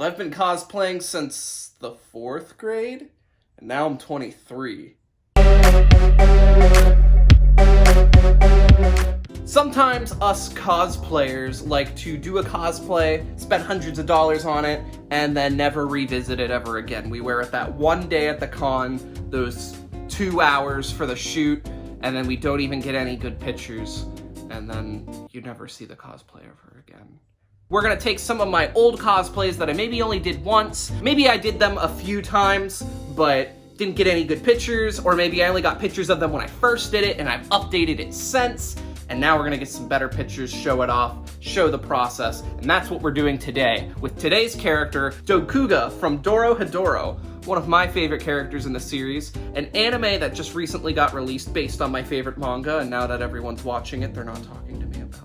I've been cosplaying since the 4th grade, and now I'm 23. Sometimes us cosplayers like to do a cosplay, spend hundreds of dollars on it, and then never revisit it ever again. We wear it that one day at the con, those 2 hours for the shoot, and then we don't even get any good pictures, and then you never see the cosplay ever again. We're gonna take some of my old cosplays that I maybe only did once, maybe I did them a few times, but didn't get any good pictures, or maybe I only got pictures of them when I first did it and I've updated it since, and now we're gonna get some better pictures, show it off, show the process, and that's what we're doing today with today's character, Dokuga from Dorohedoro, one of my favorite characters in the series, an anime that just recently got released based on my favorite manga, and now that everyone's watching it, they're not talking to me about it.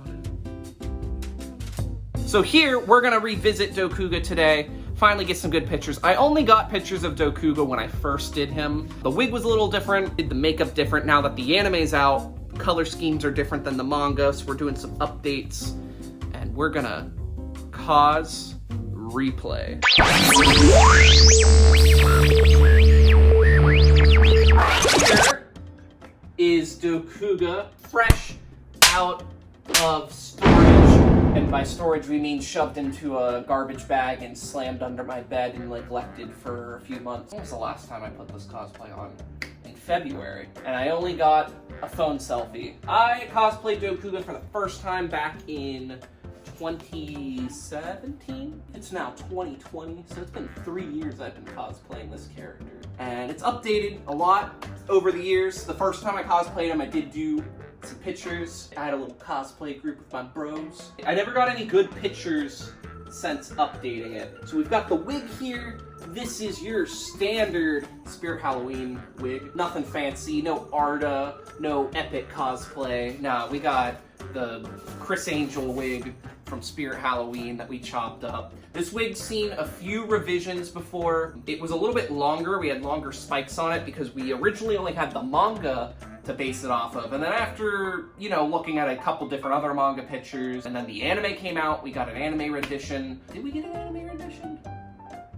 So here, we're gonna revisit Dokuga today, finally get some good pictures. I only got pictures of Dokuga when I first did him. The wig was a little different, did the makeup different. Now that the anime's out, color schemes are different than the manga, so we're doing some updates, and we're gonna CosRePlay. Here is Dokuga, fresh out of storage. And by storage, we mean shoved into a garbage bag and slammed under my bed and neglected for a few months. When was the last time I put this cosplay on? In February. And I only got a phone selfie. I cosplayed Dokuga for the first time back in 2017. It's now 2020, so it's been 3 years I've been cosplaying this character. And it's updated a lot over the years. The first time I cosplayed him, I did do some pictures. I had a little cosplay group with my bros. I never got any good pictures since updating it. So we've got the wig here. This is your standard Spirit Halloween wig. Nothing fancy, no Arda, no epic cosplay. Nah, we got the Chris Angel wig from Spirit Halloween that we chopped up. This wig's seen a few revisions before. It was a little bit longer. We had longer spikes on it because we originally only had the manga to base it off of. And then after, you know, looking at a couple different other manga pictures, and then the anime came out, we got an anime rendition. Did we get an anime rendition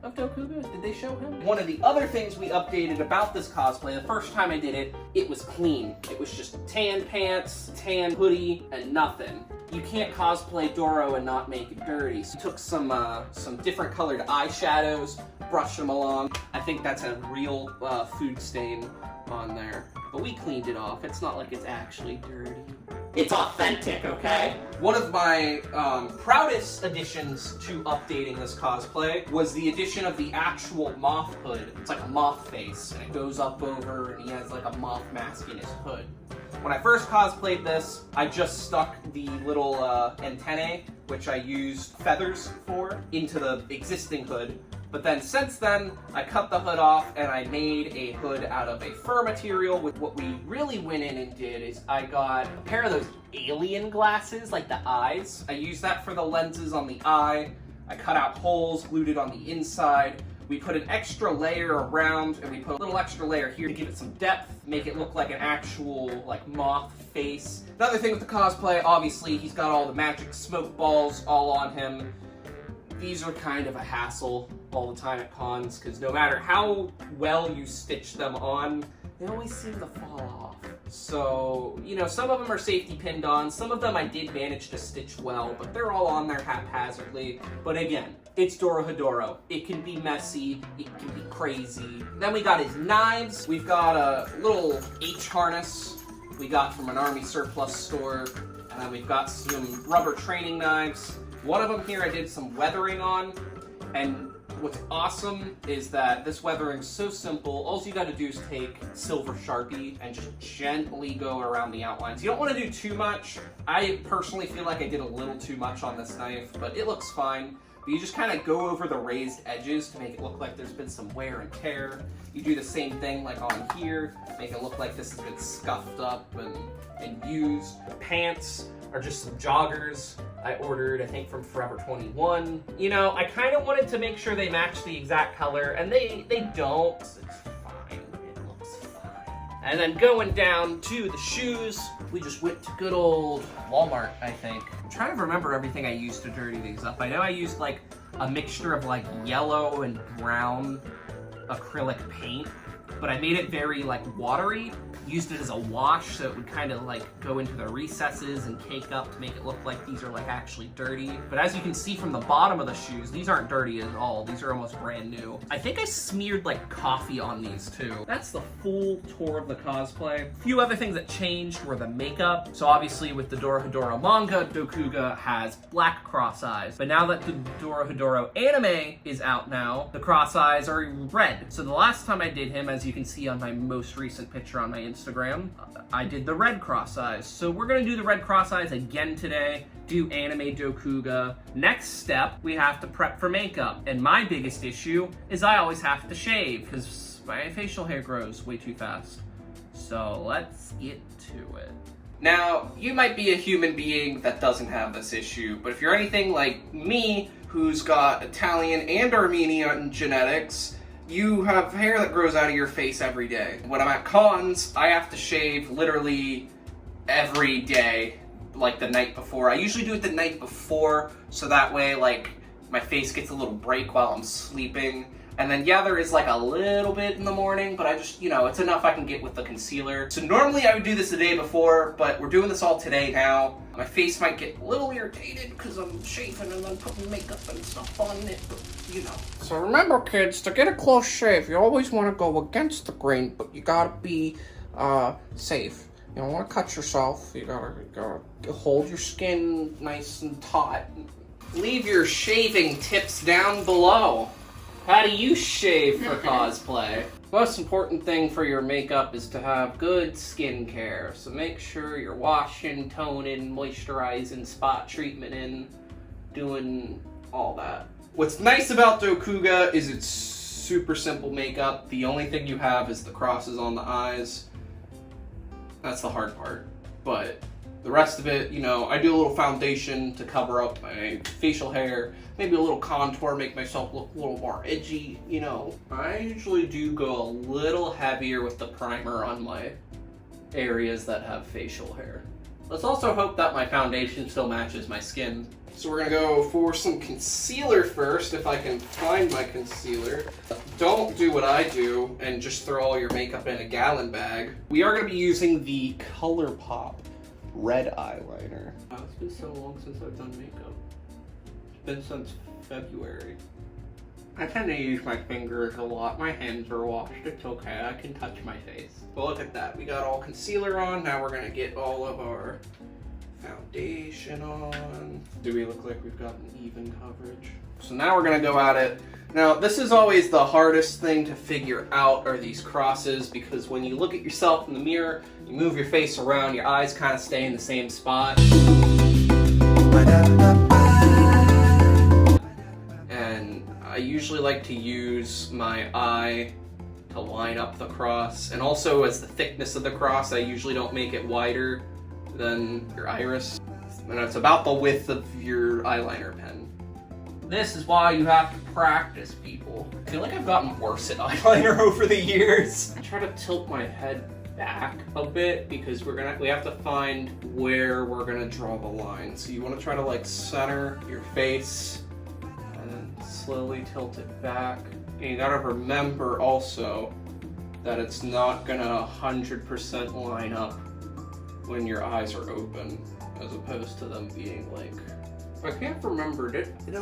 of Dokuga? Did they show him? One of the other things we updated about this cosplay, the first time I did it, it was clean. It was just tan pants, tan hoodie, and nothing. You can't cosplay Doro and not make it dirty. So took some different colored eyeshadows, brushed them along. I think that's a real food stain on there. But we cleaned it off. It's not like it's actually dirty. It's authentic, okay? One of my proudest additions to updating this cosplay was the addition of the actual moth hood. It's like a moth face, and it goes up over, and he has like a moth mask in his hood. When I first cosplayed this, I just stuck the little antennae, which I used feathers for, into the existing hood. But then since then, I cut the hood off and I made a hood out of a fur material. With what we really went in and did is I got a pair of those alien glasses, like the eyes. I used that for the lenses on the eye. I cut out holes, glued it on the inside. We put an extra layer around, and we put a little extra layer here to give it some depth, make it look like an actual, like, moth face. Another thing with the cosplay, obviously, he's got all the magic smoke balls all on him. These are kind of a hassle all the time at cons, because no matter how well you stitch them on, they always seem to fall off. So, you know, some of them are safety pinned on, some of them I did manage to stitch well, but they're all on there haphazardly. But again, it's Dorohedoro. It can be messy, it can be crazy. Then we got his knives. We've got a little H harness we got from an army surplus store. And then we've got some rubber training knives. One of them here I did some weathering on, and what's awesome is that this weathering's so simple. All you gotta do is take silver Sharpie and just gently go around the outlines. You don't wanna do too much. I personally feel like I did a little too much on this knife, but it looks fine. But you just kind of go over the raised edges to make it look like there's been some wear and tear. You do the same thing like on here, make it look like this has been scuffed up and used. The pants are just some joggers I ordered, I think, from Forever 21. You know, I kind of wanted to make sure they match the exact color, and they don't. It's fine. It looks fine. And then going down to the shoes, we just went to good old Walmart, I think. I'm trying to remember everything I used to dirty these up. I know I used like a mixture of like yellow and brown acrylic paint, but I made it very like watery. Used it as a wash so it would kind of like go into the recesses and cake up to make it look like these are like actually dirty. But as you can see from the bottom of the shoes, these aren't dirty at all. These are almost brand new. I think I smeared like coffee on these too. That's the full tour of the cosplay. A few other things that changed were the makeup. So obviously with the Dorohedoro manga, Dokuga has black cross eyes. But now that the Dorohedoro anime is out now, the cross eyes are red. So the last time I did him, as you can see on my most recent picture on my Instagram, I did the red cross eyes. So we're gonna do the red cross eyes again today, do anime Dokuga. Next step, we have to prep for makeup. And my biggest issue is I always have to shave because my facial hair grows way too fast. So let's get to it. Now, you might be a human being that doesn't have this issue, but if you're anything like me, who's got Italian and Armenian genetics, you have hair that grows out of your face every day. When I'm at cons, I have to shave literally every day, like the night before. I usually do it the night before, so that way, like, my face gets a little break while I'm sleeping. And then, yeah, there is like a little bit in the morning, but I just, you know, it's enough I can get with the concealer. So normally I would do this the day before, but we're doing this all today now. My face might get a little irritated because I'm shaving and then putting makeup and stuff on it, but, you know. So remember, kids, to get a close shave, you always want to go against the grain, but you gotta be safe. You don't want to cut yourself. You gotta hold your skin nice and taut. Leave your shaving tips down below. How do you shave for cosplay? Most important thing for your makeup is to have good skincare. So make sure you're washing, toning, moisturizing, spot treatment in, doing all that. What's nice about Dokuga is it's super simple makeup. The only thing you have is the crosses on the eyes. That's the hard part. But the rest of it, you know, I do a little foundation to cover up my facial hair, maybe a little contour, make myself look a little more edgy, you know. I usually do go a little heavier with the primer on my areas that have facial hair. Let's also hope that my foundation still matches my skin. So we're gonna go for some concealer first, if I can find my concealer. Don't do what I do and just throw all your makeup in a gallon bag. We are gonna be using the ColourPop red eyeliner. Oh, it's been so long since I've done makeup. It's been since February. I tend to use my fingers a lot. My hands are washed. It's okay. I can touch my face. But look at that. We got all concealer on. Now we're going to get all of our foundation on. Do we look like we've got an even coverage? So now we're going to go at it. Now, this is always the hardest thing to figure out are these crosses, because when you look at yourself in the mirror, you move your face around, your eyes kind of stay in the same spot. And I usually like to use my eye to line up the cross. And also, as the thickness of the cross, I usually don't make it wider than your iris. And it's about the width of your eyeliner pen. This is why you have to practice, people. I feel like I've gotten worse at eyeliner over the years. I try to tilt my head back a bit because we have to find where we're gonna draw the line. So you want to try to like center your face and then slowly tilt it back. And you gotta remember also that it's not gonna 100% line up when your eyes are open, as opposed to them being like, I can't remember,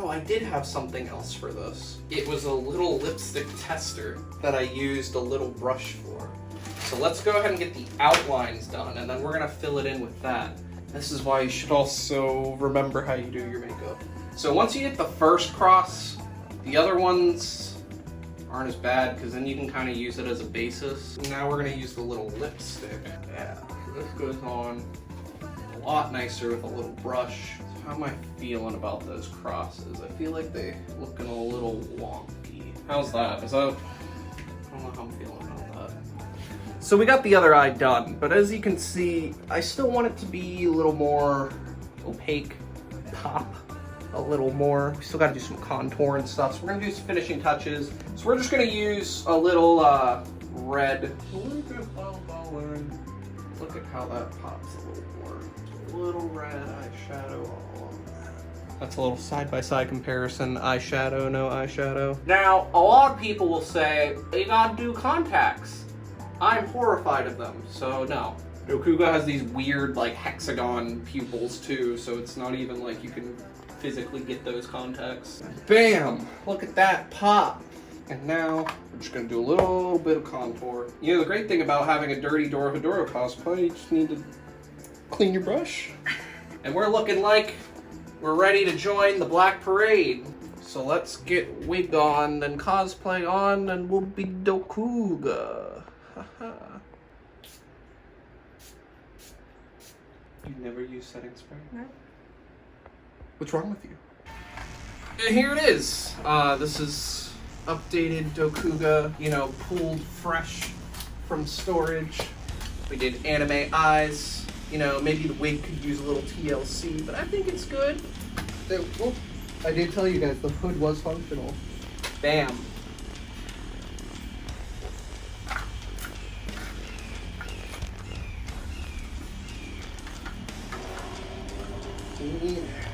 I did have something else for this. It was a little lipstick tester that I used a little brush for. So let's go ahead and get the outlines done, and then we're gonna fill it in with that. This is why you should also remember how you do your makeup. So once you get the first cross, the other ones aren't as bad, because then you can kind of use it as a basis. Now we're gonna use the little lipstick. Yeah, so this goes on a lot nicer with a little brush. How am I feeling about those crosses? I feel like they're looking a little wonky. How's that? I don't know how I'm feeling about that. So we got the other eye done, but as you can see, I still want it to be a little more opaque, pop a little more. We still gotta do some contour and stuff, so we're gonna do some finishing touches. So we're just gonna use a little red. Look at how that pops a little more. A little red eyeshadow all on that. That's a little side-by-side comparison. Eyeshadow, no eyeshadow. Now, a lot of people will say, you gotta do contacts. I'm horrified of them, so no. Dokuga has these weird, like, hexagon pupils, too, so it's not even like you can physically get those contacts. Bam! Look at that pop! And now, we're just gonna do a little bit of contour. You know, the great thing about having a dirty Dorohedoro cosplay, you just need to clean your brush. And we're looking like we're ready to join the Black Parade. So let's get wig on, and cosplay on, and we'll be Dokuga. Haha. You never use setting spray? No. What's wrong with you? And here it is. This is updated Dokuga, you know, pulled fresh from storage. We did anime eyes. You know, maybe the wig could use a little TLC, but I think it's good. Well, I did tell you guys, the hood was functional. Bam. Yeah.